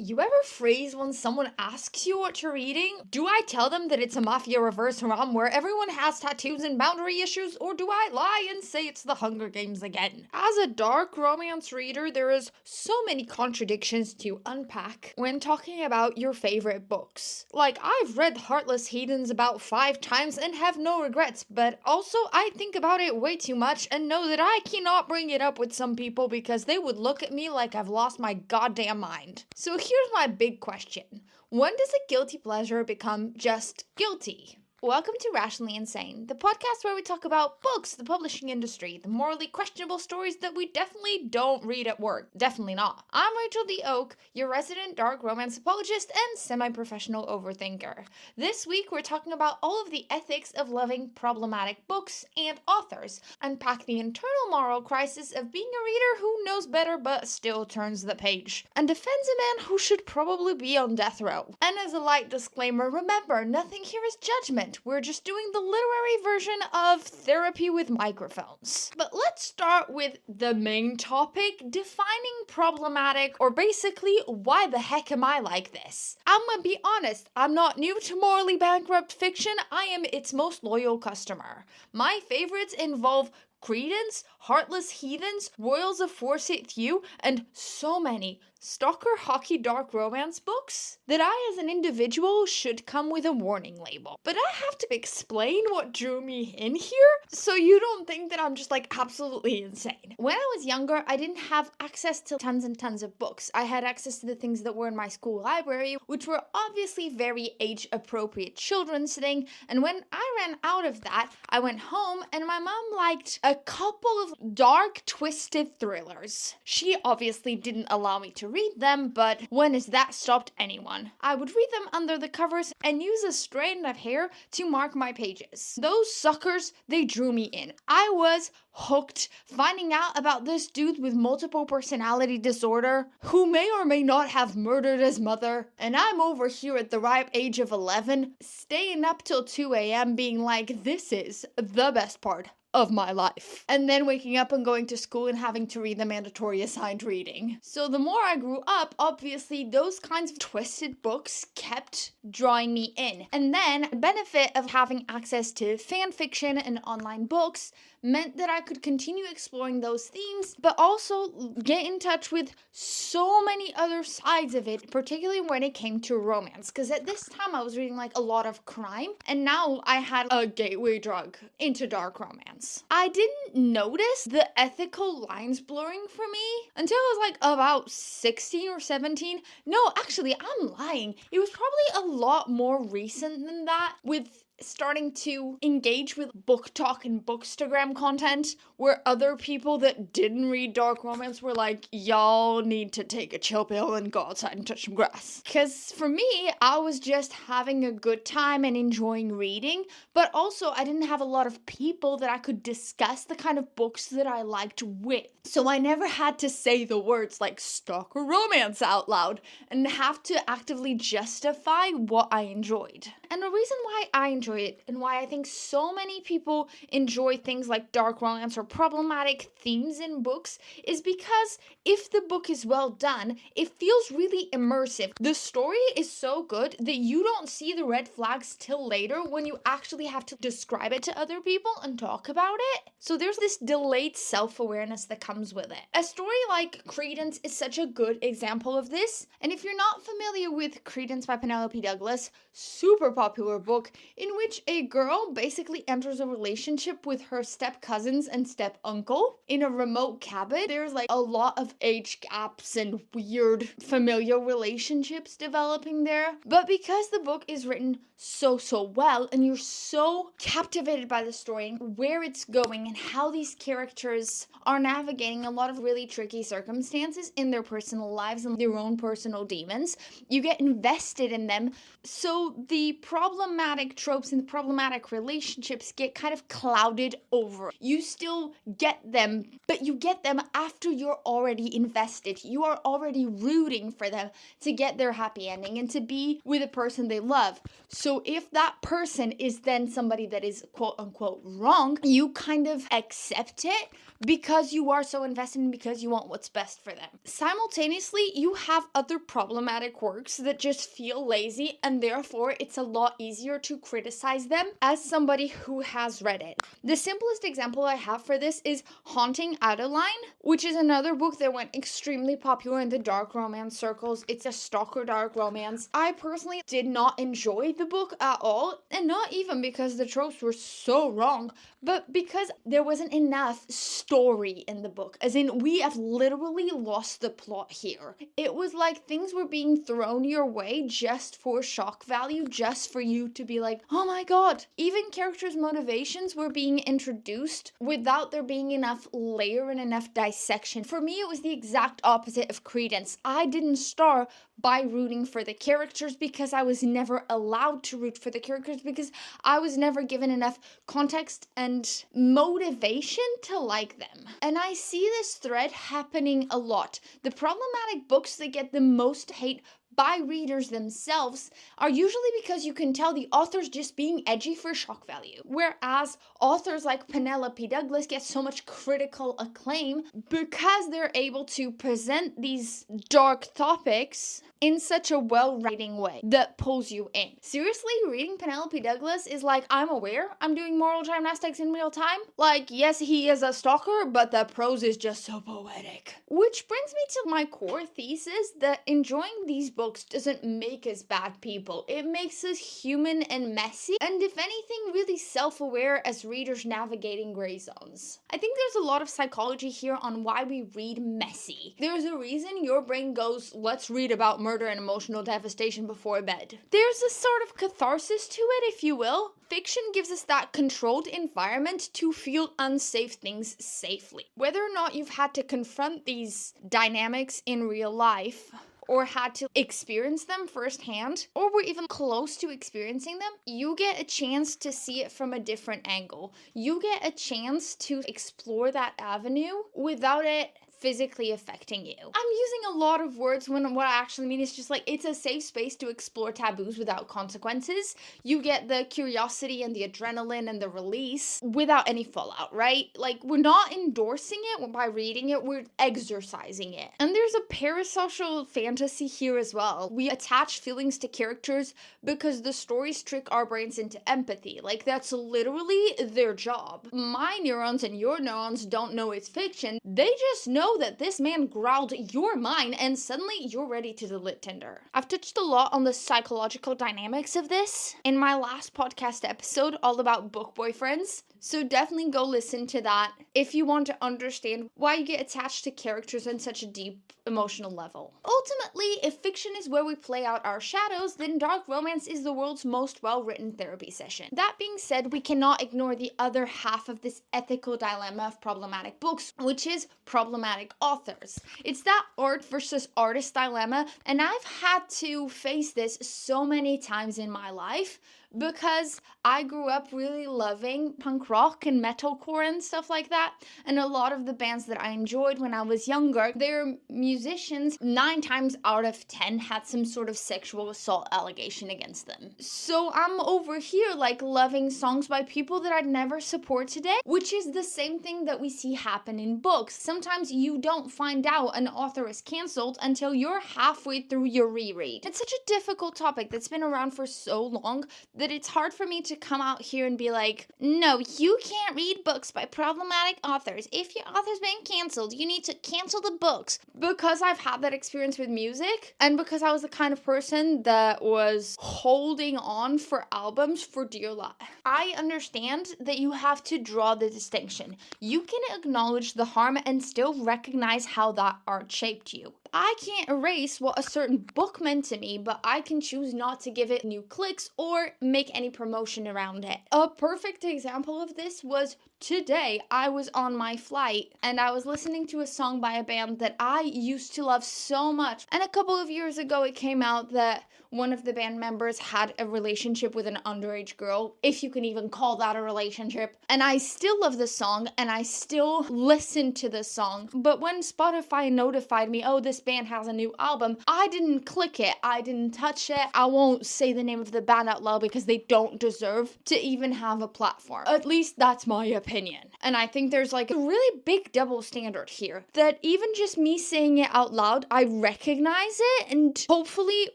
You ever freeze when someone asks you what you're reading? Do I tell them that it's a mafia reverse rom where everyone has tattoos and boundary issues, or do I lie and say it's the Hunger Games again? As a dark romance reader, there is so many contradictions to unpack when talking about your favorite books. Like, I've read Heartless Heathens about 5 times and have no regrets, but also I think about it way too much and know that I cannot bring it up with some people because they would look at me like I've lost my goddamn mind. So here's my big question. When does a guilty pleasure become just guilty? Welcome to Rationally Insane, the podcast where we talk about books, the publishing industry, the morally questionable stories that we definitely don't read at work. Definitely not. I'm Rachel D. Oak, your resident dark romance apologist and semi-professional overthinker. This week we're talking about all of the ethics of loving problematic books and authors, unpack the internal moral crisis of being a reader who knows better but still turns the page, and defends a man who should probably be on death row. And as a light disclaimer, remember, nothing here is judgment. We're just doing the literary version of therapy with microphones. But let's start with the main topic, defining problematic, or basically, why the heck am I like this? I'm gonna be honest, I'm not new to morally bankrupt fiction, I am its most loyal customer. My favorites involve Credence, Heartless Heathens, Royals of Forsyth Hugh, and so many stalker hockey dark romance books that I as an individual should come with a warning label. But I have to explain what drew me in here so you don't think that I'm just like absolutely insane. When I was younger, I didn't have access to tons and tons of books. I had access to the things that were in my school library, which were obviously very age-appropriate children's thing, and when I ran out of that, I went home and my mom liked a couple of dark, twisted thrillers. She obviously didn't allow me to read them, but when has that stopped anyone? I would read them under the covers and use a strand of hair to mark my pages. Those suckers, they drew me in. I was hooked, finding out about this dude with multiple personality disorder who may or may not have murdered his mother, and I'm over here at the ripe age of 11, staying up till 2 a.m. being like, this is the best part of my life. And then waking up and going to school and having to read the mandatory assigned reading. So the more I grew up, obviously those kinds of twisted books kept drawing me in. And then the benefit of having access to fan fiction and online books meant that I could continue exploring those themes, but also get in touch with so many other sides of it, particularly when it came to romance. Because at this time I was reading like a lot of crime, and now I had a gateway drug into dark romance. I didn't notice the ethical lines blurring for me until I was like about 16 or 17. No, actually, I'm lying. It was probably a lot more recent than that, with starting to engage with book talk and bookstagram content where other people that didn't read dark romance were like, y'all need to take a chill pill and go outside and touch some grass. Because for me, I was just having a good time and enjoying reading, but also I didn't have a lot of people that I could discuss the kind of books that I liked with. So I never had to say the words like stalker romance out loud and have to actively justify what I enjoyed. And the reason why I enjoy it and why I think so many people enjoy things like dark romance or problematic themes in books is because if the book is well done, it feels really immersive. The story is so good that you don't see the red flags till later when you actually have to describe it to other people and talk about it. So there's this delayed self-awareness that comes with it. A story like Credence is such a good example of this, and if you're not familiar with Credence by Penelope Douglas, super popular book in which a girl basically enters a relationship with her step cousins and step uncle in a remote cabin. There's like a lot of age gaps and weird familial relationships developing there. But because the book is written so well and you're so captivated by the story and where it's going and how these characters are navigating a lot of really tricky circumstances in their personal lives and their own personal demons, you get invested in them. So the problematic tropes and the problematic relationships get kind of clouded over. You still get them, but you get them after you're already already invested. You are already rooting for them to get their happy ending and to be with a person they love. So if that person is then somebody that is quote unquote wrong, you kind of accept it because you are so invested and because you want what's best for them. Simultaneously, you have other problematic works that just feel lazy, and therefore it's a lot easier to criticize them as somebody who has read it. The simplest example I have for this is Haunting Adeline, which is another book that went extremely popular in the dark romance circles. It's a stalker dark romance. I personally did not enjoy the book at all, and not even because the tropes were so wrong, but because there wasn't enough story in the book. As in, we have literally lost the plot here. It was like things were being thrown your way just for shock value, just for you to be like, oh my god. Even characters' motivations were being introduced without there being enough layer and enough dissection. For me, it was the exact opposite of Credence. I didn't star by rooting for the characters because I was never allowed to root for the characters because I was never given enough context and motivation to like them. And I see this thread happening a lot. The problematic books that get the most hate by readers themselves are usually because you can tell the author's just being edgy for shock value. Whereas authors like Penelope Douglas get so much critical acclaim because they're able to present these dark topics in such a well-writing way that pulls you in. Seriously, reading Penelope Douglas is like, I'm aware I'm doing moral gymnastics in real time. Like, yes, he is a stalker, but the prose is just so poetic. Which brings me to my core thesis that enjoying these books doesn't make us bad people. It makes us human and messy, and if anything, really self-aware as readers navigating gray zones. I think there's a lot of psychology here on why we read messy. There's a reason your brain goes, let's read about murder and emotional devastation before bed. There's a sort of catharsis to it, if you will. Fiction gives us that controlled environment to feel unsafe things safely. Whether or not you've had to confront these dynamics in real life, or had to experience them firsthand, or were even close to experiencing them, you get a chance to see it from a different angle. You get a chance to explore that avenue without it physically affecting you. I'm using a lot of words when what I actually mean is just like, it's a safe space to explore taboos without consequences. You get the curiosity and the adrenaline and the release without any fallout, right? Like, we're not endorsing it by reading it, we're exercising it. And there's a parasocial fantasy here as well. We attach feelings to characters because the stories trick our brains into empathy. Like, that's literally their job. My neurons and your neurons don't know it's fiction. They just know that this man growled your mind and suddenly you're ready to delete Tinder. I've touched a lot on the psychological dynamics of this in my last podcast episode all about book boyfriends, so definitely go listen to that if you want to understand why you get attached to characters on such a deep emotional level. Ultimately, if fiction is where we play out our shadows, then dark romance is the world's most well-written therapy session. That being said, we cannot ignore the other half of this ethical dilemma of problematic books, which is problematic authors. It's that art versus artist dilemma, and I've had to face this so many times in my life because I grew up really loving punk rock and metalcore and stuff like that, and a lot of the bands that I enjoyed when I was younger, their musicians 9 times out of 10 had some sort of sexual assault allegation against them. So I'm over here like loving songs by people that I'd never support today, which is the same thing that we see happen in books. Sometimes you don't find out an author is cancelled until you're halfway through your reread. It's such a difficult topic that's been around for so long that it's hard for me to come out here and be like, no, you can't read books by problematic authors. If your author's been canceled, you need to cancel the books. Because I've had that experience with music, and because I was the kind of person that was holding on for albums for dear life. I understand that you have to draw the distinction. You can acknowledge the harm and still recognize how that art shaped you. I can't erase what a certain book meant to me, but I can choose not to give it new clicks or make any promotion around it. A perfect example of this was Today, I was on my flight and I was listening to a song by a band that I used to love so much. And a couple of years ago, it came out that one of the band members had a relationship with an underage girl, if you can even call that a relationship. And I still love the song and I still listen to the song. But when Spotify notified me, oh, this band has a new album, I didn't click it. I didn't touch it. I won't say the name of the band out loud because they don't deserve to even have a platform. At least that's my opinion. And I think there's like a really big double standard here that even just me saying it out loud, I recognize it. And hopefully,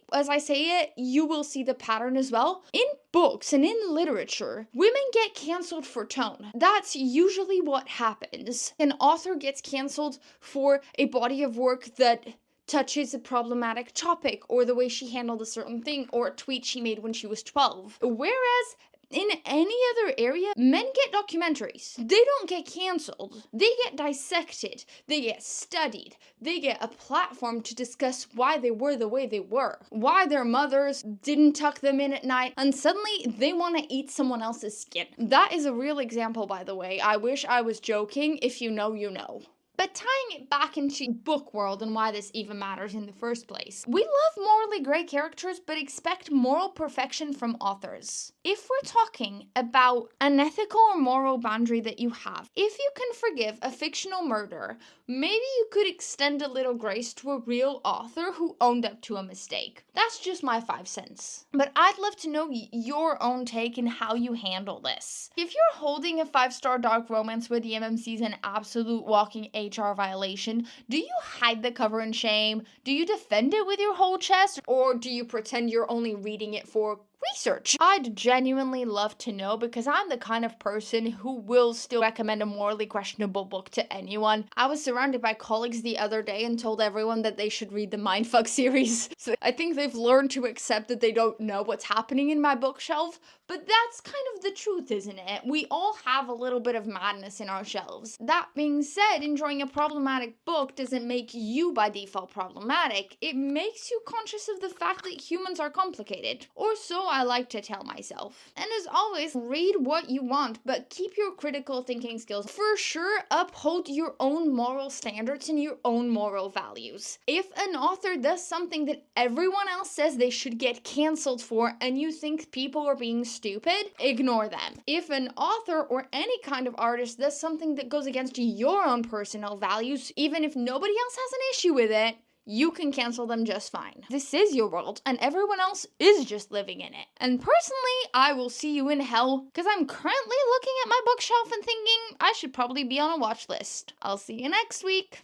as I say it, you will see the pattern as well. In books and in literature, women get canceled for tone. That's usually what happens. An author gets canceled for a body of work that touches a problematic topic, or the way she handled a certain thing, or a tweet she made when she was 12. Whereas in any other area, men get documentaries. They don't get canceled. They get dissected. They get studied. They get a platform to discuss why they were the way they were. Why their mothers didn't tuck them in at night, and suddenly they want to eat someone else's skin. That is a real example, by the way. I wish I was joking. If you know, you know. But tying it back into book world and why this even matters in the first place. We love morally gray characters, but expect moral perfection from authors. If we're talking about an ethical or moral boundary that you have, if you can forgive a fictional murder, maybe you could extend a little grace to a real author who owned up to a mistake. That's just my 5 cents. But I'd love to know your own take and how you handle this. If you're holding a 5-star dark romance where the MMC is an absolute walking HR violation, do you hide the cover in shame? Do you defend it with your whole chest? Or do you pretend you're only reading it for research? I'd genuinely love to know, because I'm the kind of person who will still recommend a morally questionable book to anyone. I was surrounded by colleagues the other day and told everyone that they should read the Mindfuck series. So I think they've learned to accept that they don't know what's happening in my bookshelf. But that's kind of the truth, isn't it? We all have a little bit of madness in our shelves. That being said, enjoying a problematic book doesn't make you by default problematic. It makes you conscious of the fact that humans are complicated. Or so I like to tell myself. And as always, read what you want, but keep your critical thinking skills. For sure, uphold your own moral standards and your own moral values. If an author does something that everyone else says they should get canceled for, and you think people are being stupid, ignore them. If an author or any kind of artist does something that goes against your own personal values, even if nobody else has an issue with it, you can cancel them just fine. This is your world, and everyone else is just living in it. And personally, I will see you in hell, because I'm currently looking at my bookshelf and thinking I should probably be on a watch list. I'll see you next week.